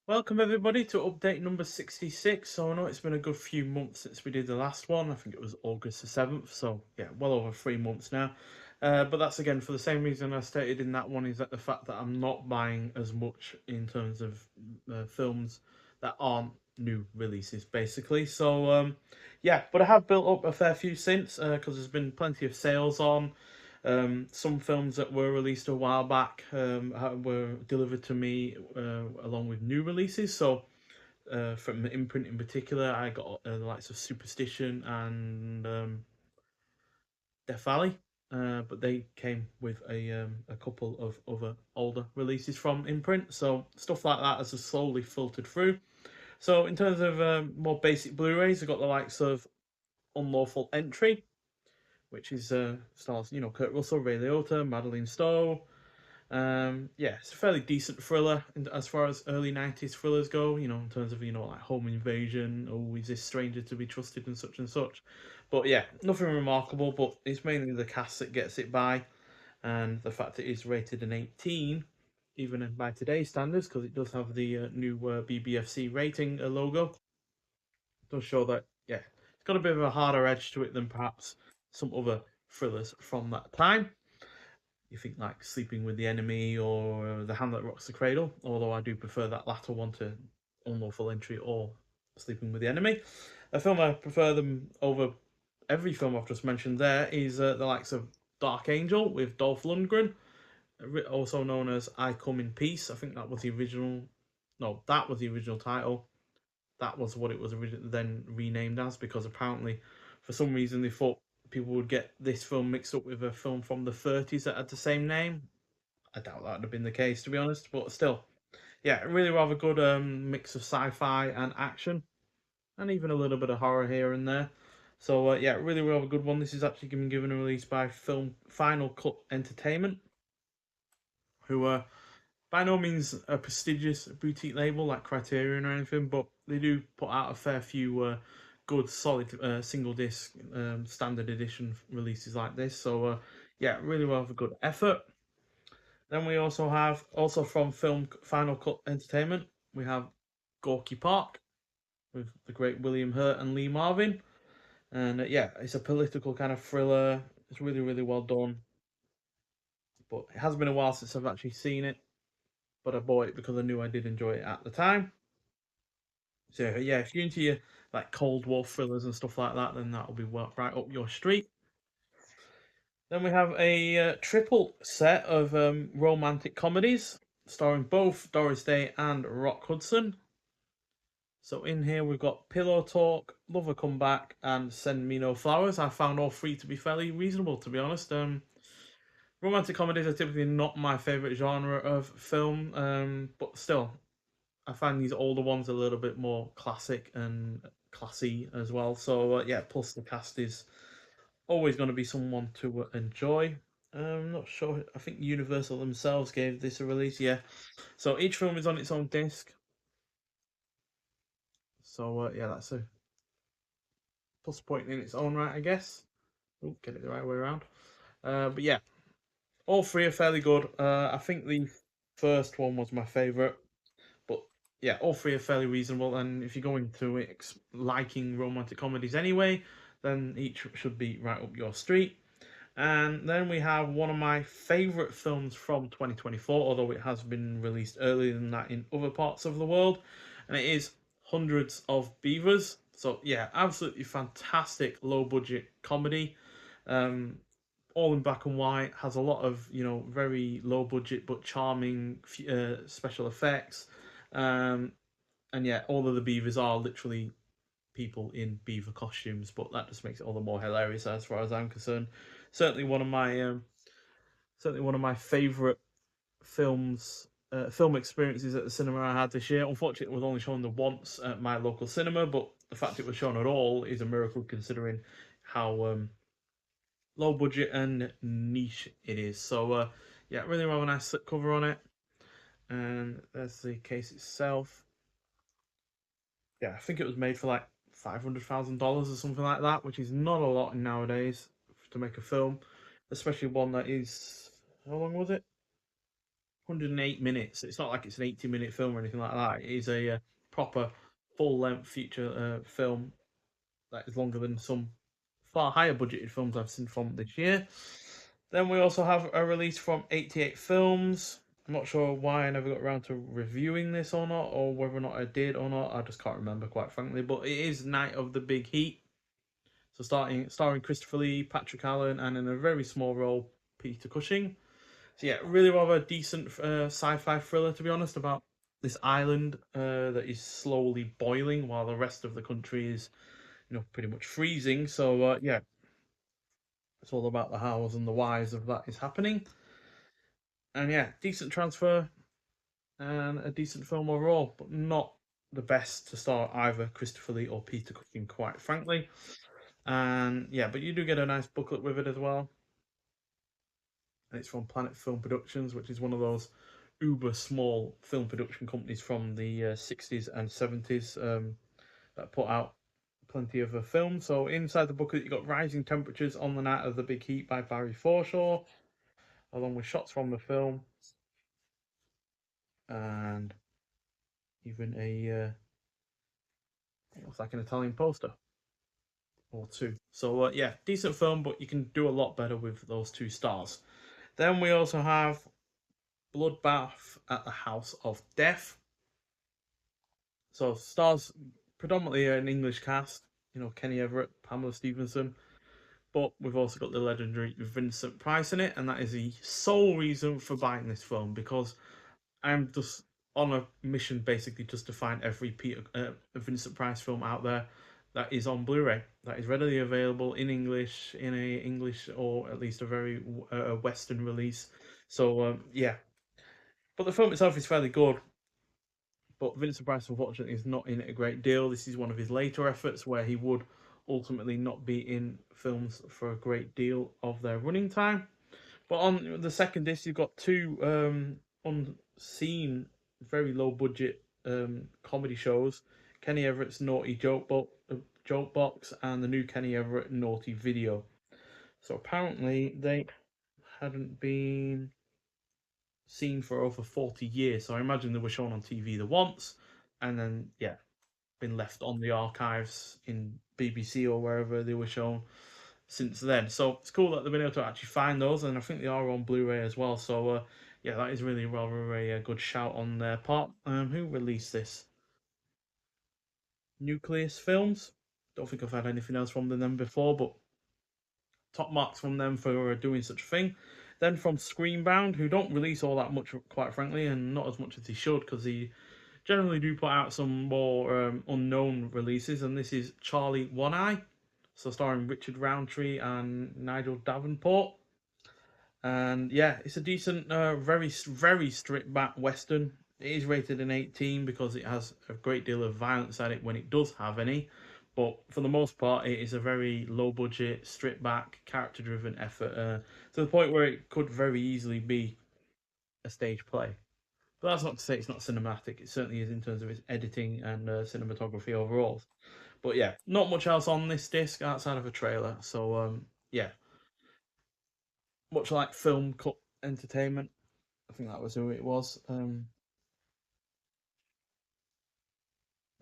Welcome everybody to update number 66. So I know it's been a good few months since we did the last one. I think it was August the 7th. So yeah, well over 3 months now. But that's again for the same reason I stated in that one, is that the fact that I'm not buying as much in terms of films that aren't new releases basically. So yeah, but I have built up a fair few since, because there's been plenty of sales on. Some films that were released a while back were delivered to me along with new releases. So, from the imprint in particular, I got the likes of Superstition and Death Valley, but they came with a couple of other older releases from imprint. So, stuff like that has just slowly filtered through. So, in terms of more basic Blu rays, I got the likes of Unlawful Entry, which is stars Kurt Russell, Ray Liotta, Madeline Stowe. Yeah, it's a fairly decent thriller as far as early 90s thrillers go, in terms of, like home invasion, oh, is this stranger to be trusted and such and such. But yeah, nothing remarkable, but it's mainly the cast that gets it by, and the fact it is rated an 18, even by today's standards, because it does have the new BBFC rating logo, does show that, yeah, it's got a bit of a harder edge to it than perhaps some other thrillers from that time. You think like Sleeping with the Enemy or The Hand That Rocks the Cradle, although I do prefer that latter one to Unlawful Entry or Sleeping with the Enemy. A film I prefer them over every film I've just mentioned there is the likes of Dark Angel with Dolph Lundgren, also known as I Come in Peace. I think that was the original. No, that was the original title. That was what it was then renamed as, because apparently, for some reason, they thought people would get this film mixed up with a film from the 30s that had the same name. I doubt that would have been the case, to be honest, but still, yeah, really rather good mix of sci-fi and action, and even a little bit of horror here and there. So yeah, really rather good one. This is actually been given a release by Film Final Cut Entertainment, who by no means a prestigious boutique label like Criterion or anything, but they do put out a fair few good, solid single disc standard edition releases like this. So yeah, really well for good effort. Then we also have, also from Film Final Cut Entertainment, we have Gorky Park with the great William Hurt and Lee Marvin, and yeah, it's a political kind of thriller. It's really really well done, but it has been a while since I've actually seen it. But I bought it because I knew I did enjoy it at the time. So yeah, if you're into your like Cold War thrillers and stuff like that, then that'll be right up your street. Then we have a triple set of romantic comedies starring both Doris Day and Rock Hudson. So in here we've got Pillow Talk, Love a Comeback, and Send Me No Flowers. I found all three to be fairly reasonable, to be honest. Romantic comedies are typically not my favourite genre of film, but still, I find these older ones a little bit more classic and classy as well. So yeah, plus the cast is always going to be someone to enjoy. I'm not sure. I think Universal themselves gave this a release. Yeah, so each film is on its own disc. So yeah, that's a plus point in its own right, I guess. Oh, get it the right way around. But yeah, all three are fairly good. I think the first one was my favourite. But yeah, all three are fairly reasonable, and if you're going to liking romantic comedies anyway, then each should be right up your street. And then we have one of my favourite films from 2024, although it has been released earlier than that in other parts of the world, and it is Hundreds of Beavers. So yeah, absolutely fantastic low budget comedy. Um, all in black and white, has a lot of very low budget but charming special effects. Um, and yeah, all of the beavers are literally people in beaver costumes, but that just makes it all the more hilarious as far as I'm concerned. Certainly one of my certainly one of my favourite film experiences at the cinema I had this year. Unfortunately, it was only shown the once at my local cinema, but the fact it was shown at all is a miracle considering how low budget and niche it is. So yeah, really have a nice slipcover on it, and there's the case itself. Yeah, I think it was made for like $500,000 or something like that, which is not a lot nowadays to make a film, especially one that is, how long was it? 108 minutes. It's not like it's an 80-minute film or anything like that. It is a proper full length feature film that is longer than some far higher budgeted films I've seen from this year. Then we also have a release from 88 Films. I'm not sure why I never got around to reviewing this or not, or whether or not I did or not. I just can't remember, quite frankly. But it is Night of the Big Heat. So starring Christopher Lee, Patrick Allen, and in a very small role, Peter Cushing. So yeah, really rather decent sci-fi thriller, to be honest, about this island that is slowly boiling while the rest of the country is, pretty much freezing. So yeah, it's all about the hows and the whys of that is happening. And yeah, decent transfer and a decent film overall, but not the best to star either Christopher Lee or Peter Cushing, quite frankly. And yeah, but you do get a nice booklet with it as well. And it's from Planet Film Productions, which is one of those uber small film production companies from the 60s and 70s that put out plenty of a film. So inside the booklet, you got Rising Temperatures on the Night of the Big Heat by Barry Forshaw, along with shots from the film and even a it looks like an Italian poster or two. So yeah, decent film, but you can do a lot better with those 2 stars. Then we also have Bloodbath at the House of Death. So stars predominantly an English cast, Kenny Everett, Pamela Stevenson, but we've also got the legendary Vincent Price in it, and that is the sole reason for buying this film because I'm just on a mission basically just to find every Vincent Price film out there that is on Blu-ray, that is readily available in English, in a English or at least a very Western release. So yeah, but the film itself is fairly good. But Vincent Price, unfortunately, is not in it a great deal. This is one of his later efforts where he would ultimately not be in films for a great deal of their running time. But on the second disc, you've got two unseen, very low budget comedy shows: Kenny Everett's Naughty Joke Box and the new Kenny Everett Naughty Video. So apparently they hadn't been seen for over 40 years. So I imagine they were shown on TV the once, and then yeah, been left on the archives in BBC or wherever they were shown since then. So it's cool that they've been able to actually find those, and I think they are on Blu-ray as well. So yeah, that is really rather a good shout on their part. Who released this? Nucleus Films. Don't think I've had anything else from them before, but top marks from them for doing such a thing. Then from Screenbound, who don't release all that much, quite frankly, and not as much as they should, because they generally do put out some more unknown releases, and this is Charley-One-Eye, so starring Richard Roundtree and Nigel Davenport. And yeah, it's a decent, very stripped back western. It is rated an 18 because it has a great deal of violence at it when it does have any. But for the most part, it is a very low budget, stripped back, character driven effort to the point where it could very easily be a stage play. But that's not to say it's not cinematic. It certainly is in terms of its editing and cinematography overall. But yeah, not much else on this disc outside of a trailer. So yeah, much like Film Cut Entertainment, I think that was who it was.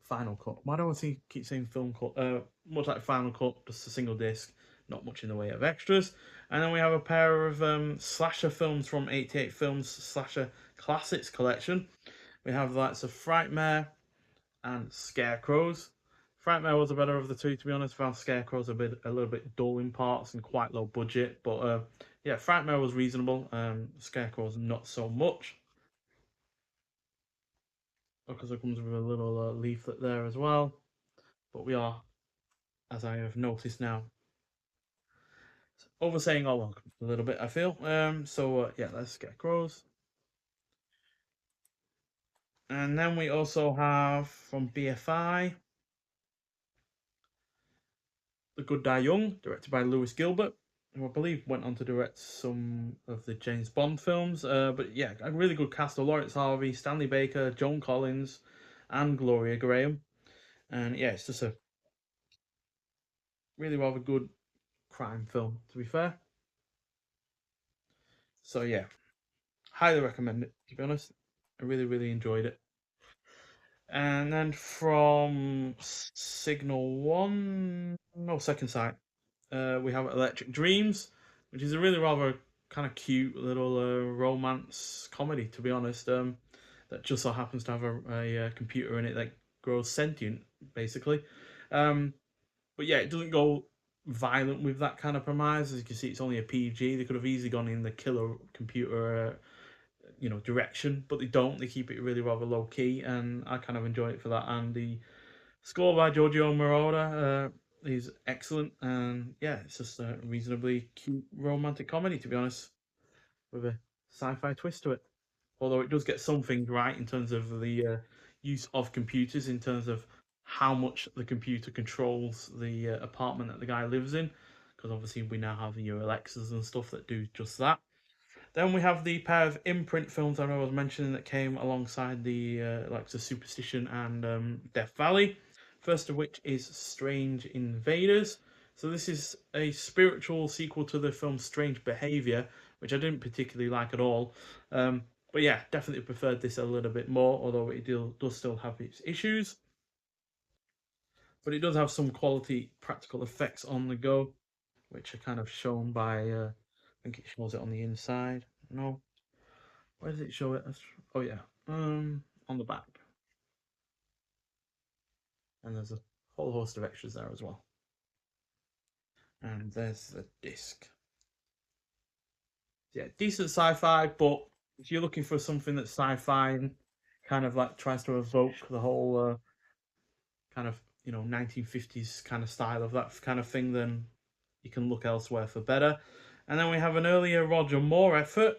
Final Cut. Why do I keep saying Film Cut? Much like Final Cut, just a single disc, not much in the way of extras. And then we have a pair of slasher films from 88 Films Slasher Classics Collection. We have the likes of Frightmare and Scarecrows. Frightmare was the better of the two, to be honest. I found Scarecrows a little bit dull in parts and quite low budget, but yeah, Frightmare was reasonable. Scarecrows not so much, because it comes with a little leaflet there as well. But we are, as I have noticed now, oversaying all a little bit, I feel. So yeah, let's Scarecrows. And then we also have from BFI The Good Die Young, directed by Lewis Gilbert, who I believe went on to direct some of the James Bond films. But yeah, a really good cast of Lawrence Harvey, Stanley Baker, Joan Collins, and Gloria Graham. And yeah, it's just a really rather good crime film, to be fair. So yeah, highly recommend it, to be honest. I really, really enjoyed it. And then from Signal One, no, Second Sight, we have Electric Dreams, which is a really rather kind of cute little romance comedy, to be honest. That just so happens to have a computer in it that grows sentient, basically. Um, but yeah, it doesn't go violent with that kind of premise. As you can see, it's only a PG. They could have easily gone in the killer computer direction, but they don't. They keep it really rather low key, and I kind of enjoy it for that. And the score by Giorgio Moroder is excellent, and yeah, it's just a reasonably cute romantic comedy, to be honest, with a sci-fi twist to it. Although it does get some things right in terms of the use of computers, in terms of how much the computer controls the apartment that the guy lives in, because obviously we now have your Alexas and stuff that do just that. Then we have the pair of imprint films I was mentioning that came alongside the like the Superstition and Death Valley. First of which is Strange Invaders. So this is a spiritual sequel to the film Strange Behavior, which I didn't particularly like at all. Um, but yeah, definitely preferred this a little bit more, although it does still have its issues. But it does have some quality practical effects on the go, which are kind of shown by, I think it shows it on the inside. No, where does it show it? Oh yeah, on the back, and there's a whole host of extras there as well. And there's the disc. Yeah, decent sci-fi, but if you're looking for something that's sci-fi and kind of like tries to evoke the whole kind of 1950s kind of style of that kind of thing, then you can look elsewhere for better. And then we have an earlier Roger Moore effort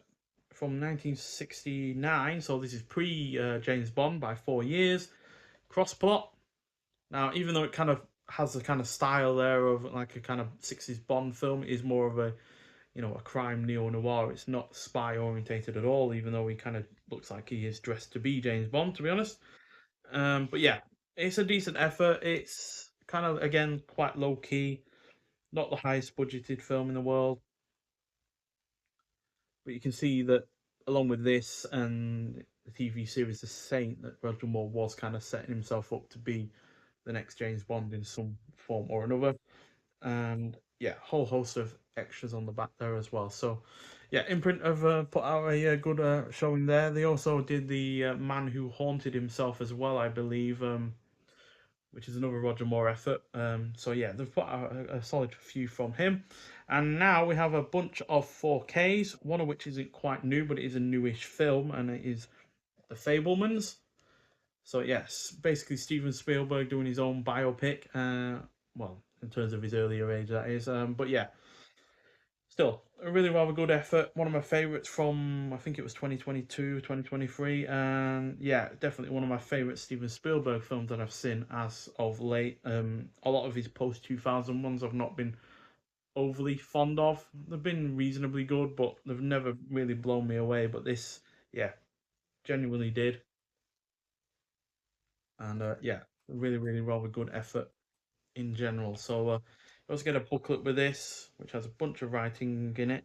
from 1969, so this is pre James Bond by 4 years. Crossplot. Now, even though it kind of has the kind of style there of like a kind of 60s Bond film, it is more of a a crime neo noir. It's not spy orientated at all, even though he kind of looks like he is dressed to be James Bond, to be honest. But yeah, it's a decent effort. It's kind of again quite low key, not the highest budgeted film in the world, but you can see that along with this and the TV series The Saint, that Roger Moore was kind of setting himself up to be the next James Bond in some form or another. And yeah, whole host of extras on the back there as well. So yeah, Imprint have put out a good showing there. They also did the Man Who Haunted Himself as well, I believe, which is another Roger Moore effort. So yeah, they've put out a solid few from him. And now we have a bunch of 4Ks, one of which isn't quite new, but it is a newish film, and it is The Fablemans. So yes, basically Steven Spielberg doing his own biopic. Well, in terms of his earlier age, that is. But yeah, still a really rather good effort. One of my favorites from I think it was 2022, 2023, and yeah, definitely one of my favorite Steven Spielberg films that I've seen as of late. A lot of his post 2000 ones I've not been overly fond of. They've been reasonably good, but they've never really blown me away. But this, yeah, genuinely did. And yeah, really, really rather good effort in general. So you also get a booklet with this, which has a bunch of writing in it,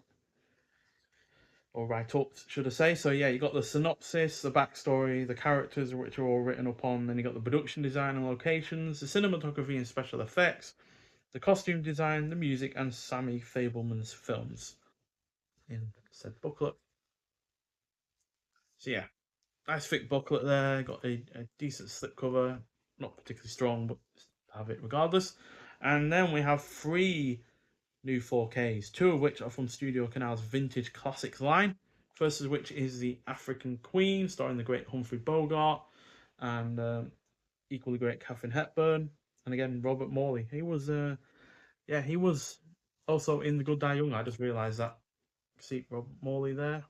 or write-ups, should I say. So yeah, you got the synopsis, the backstory, the characters, which are all written up on. Then you got the production design and locations, the cinematography and special effects, the costume design, the music, and Sammy Fableman's films in said booklet. So yeah, nice thick booklet there. Got a decent slipcover, not particularly strong, but have it regardless. And then we have three new 4Ks, two of which are from Studio Canal's Vintage Classics line. First of which is the African Queen, starring the great Humphrey Bogart and equally great Katharine Hepburn, and again Robert Morley. Yeah, he was also in The Good Die Young. I just realised that. See Robert Morley there,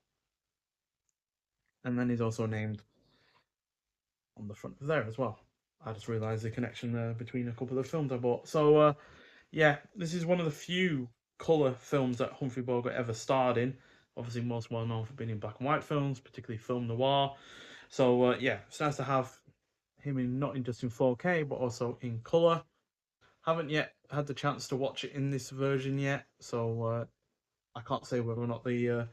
and then he's also named on the front of there as well. I just realised the connection there between a couple of films I bought. So yeah, this is one of the few colour films that Humphrey Bogart ever starred in. Obviously, most well known for being in black and white films, particularly film noir. So yeah, it's nice to have him in not in just in 4K but also in colour. Haven't yet had the chance to watch it in this version yet, so I can't say whether or not the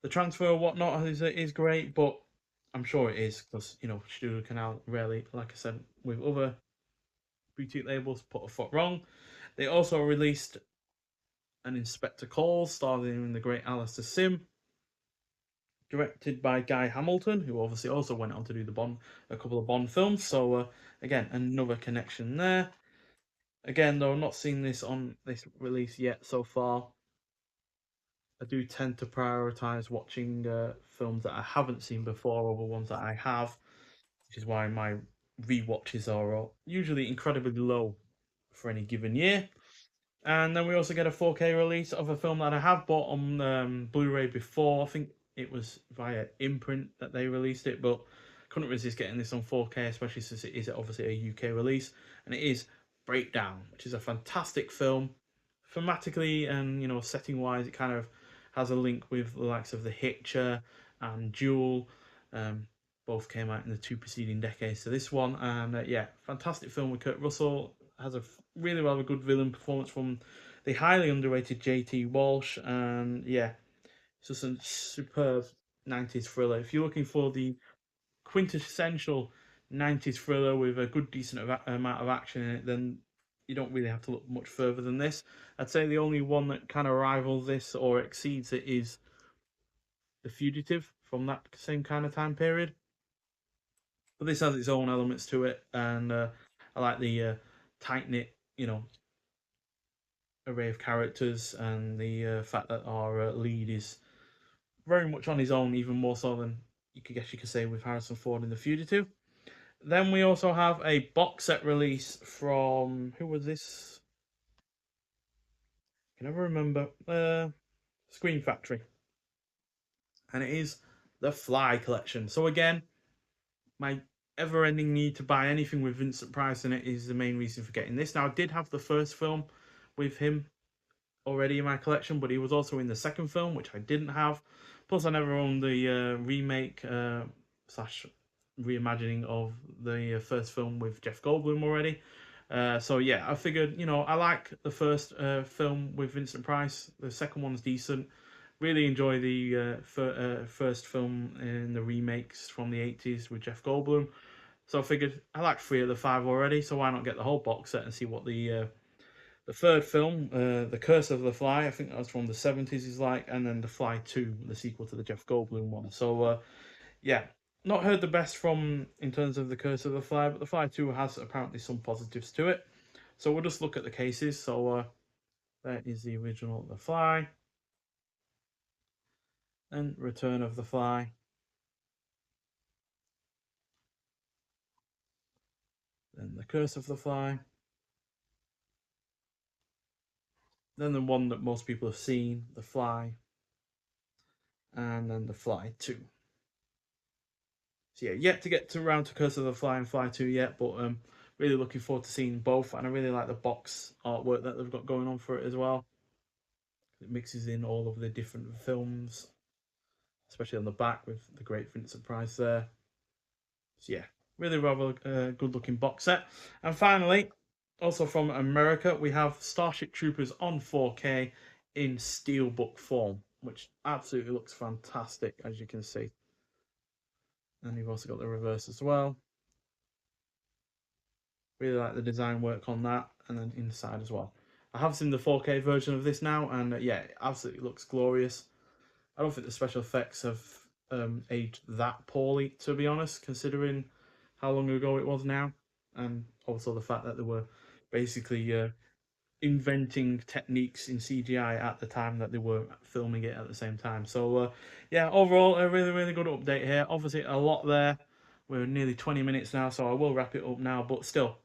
The transfer or whatnot is great, but I'm sure it is because Studio Canal rarely, like I said, with other boutique labels, put a foot wrong. They also released an Inspector Calls, starring the great Alistair Sim, directed by Guy Hamilton, who obviously also went on to do a couple of Bond films. So again, another connection there. Again, though, I'm not seeing this on this release yet so far. I do tend to prioritize watching films that I haven't seen before over ones that I have, which is why my rewatches are usually incredibly low for any given year. And then we also get a 4K release of a film that I have bought on Blu-ray before. I think it was via Imprint that they released it, but couldn't resist getting this on 4K, especially since it is obviously a UK release. And it is Breakdown, which is a fantastic film. Thematically and setting-wise, it kind of has a link with the likes of The Hitcher and Duel. Um, both came out in the two preceding decades to this one, and yeah, fantastic film with Kurt Russell. Has a really rather good villain performance from the highly underrated JT Walsh, and yeah, it's just a superb 90s thriller. If you're looking for the quintessential 90s thriller with a good decent amount of action in it, then you don't really have to look much further than this. I'd say the only one that kind of rivals this or exceeds it is The Fugitive from that same kind of time period. But this has its own elements to it, and I like the tight knit, array of characters, and the fact that our lead is very much on his own, even more so than you could say with Harrison Ford in The Fugitive. Then we also have a box set release from who was this? I can never remember. Screen Factory, and it is the Fly collection. So again, my ever-ending need to buy anything with Vincent Price in it is the main reason for getting this. Now, I did have the first film with him already in my collection, but he was also in the second film, which I didn't have. Plus, I never owned the remake slash reimagining of the first film with Jeff Goldblum already. So yeah, I figured, I like the first film with Vincent Price. The second one's decent. Really enjoy the first film in the remakes from the 80s with Jeff Goldblum. So I figured I like three of the five already, so why not get the whole box set and see what the third film, The Curse of the Fly, I think that was from the 70s, is like, and then The Fly 2, the sequel to the Jeff Goldblum one. So yeah, not heard the best from in terms of The Curse of the Fly, but The Fly 2 has apparently some positives to it. So we'll just look at the cases. So there is the original The Fly, and Return of the Fly, then The Curse of the Fly, then the one that most people have seen, The Fly, and then The Fly 2. So yeah, yet to get to around to Curse of the Fly and Fly 2 yet, but really looking forward to seeing both, and I really like the box artwork that they've got going on for it as well. It mixes in all of the different films, especially on the back with the great Vincent Price there. So yeah, really rather good looking box set. And finally, also from America, we have Starship Troopers on 4K in steelbook form, which absolutely looks fantastic, as you can see. And you've also got the reverse as well. Really like the design work on that, and then inside as well. I have seen the 4K version of this now, and yeah, it absolutely looks glorious. I don't think the special effects have aged that poorly, to be honest, considering how long ago it was now, and also the fact that they were basically inventing techniques in CGI at the time that they were filming it at the same time. So yeah, overall a really good update here. Obviously a lot there. We're nearly 20 minutes now, so I will wrap it up now. But still,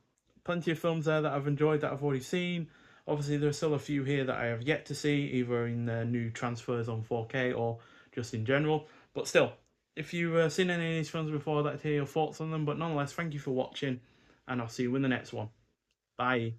plenty of films there that I've enjoyed that I've already seen. Obviously there's still a few here that I have yet to see, either in new transfers on 4K or just in general. But still, if you've seen any of these films before, I'd like to hear your thoughts on them. But nonetheless, thank you for watching, and I'll see you in the next one. Bye.